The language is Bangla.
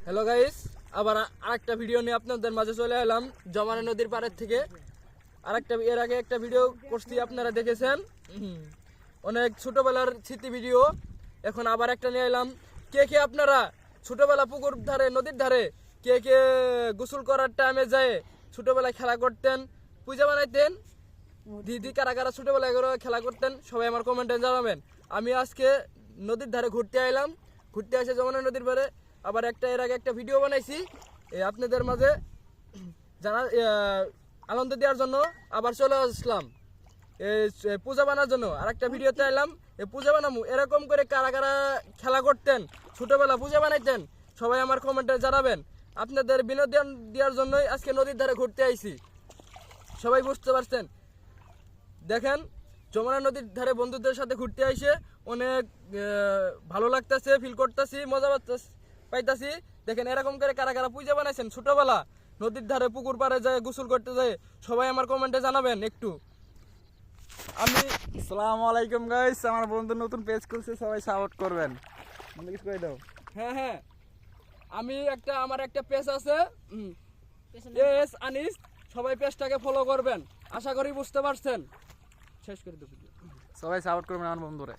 হ্যালো গাইস, আবার আরেকটা ভিডিও নিয়ে আপনাদের মাঝে চলে এলাম যমুনা নদীর পাড়ের থেকে। এর আগে একটা ভিডিও করছি, আপনারা দেখেছেন, অনেক ছোটবেলার স্মৃতি ভিডিও। এখন আবার একটা নিয়ে এলাম। কে কে আপনারা ছোটবেলা পুকুর ধারে, নদীর ধারে কে কে গোসল করার টাইমে যায় ছোটবেলায় খেলা করতেন, পূজা বানাইতেন? দিদি কারা কারা ছোটবেলায় খেলা করতেন সবাই আমার কমেন্টে জানাবেন। আমি আজকে নদীর ধারে ঘুরতে আসে যমুনা নদীর ধারে। আবার এর আগে একটা ভিডিও বানাইছি আপনাদের মাঝে জানা আনন্দ দেওয়ার জন্য। আবার চলে আসলাম পূজা বানার জন্য। আর একটা ভিডিওতে এলাম পূজা বানাবো। এরকম করে কারা কারা খেলা করতেন, ছোটবেলা পূজা বানাইতেন, সবাই আমার কমেন্টে জানাবেন। আপনাদের বিনোদন দেওয়ার জন্যই আজকে নদীর ধারে ঘুরতে আইছি। সবাই বুঝতে পারছেন। দেখেন, যমুনা নদীর ধারে বন্ধুদের সাথে ঘুরতে আইসে অনেক ভালো লাগতেছে, ফিল করতেছি, মজা পাইতাছি। দেখেন এরকম করে কারা কারা পূজা বানাইছেন ছোটবেলা, নদীর ধারে পুকুর পাড়ে যায় গোসল করতে যায়, সবাই আমার কমেন্টে জানাবেন একটু। আমি আসসালামু আলাইকুম গাইস, আমার বন্ধু নতুন পেজ খুলছে, সবাই সাপোর্ট করবেন। বন্ধু কিছু কই দাও। হ্যাঁ, আমার একটা পেজ আছে, এস আনিস। সবাই পেজটাকে ফলো করবেন, আশা করি বুঝতে পারছেন। শেষ করে দেব। সবাই সাপোর্ট করবেন আমার বন্ধুরে।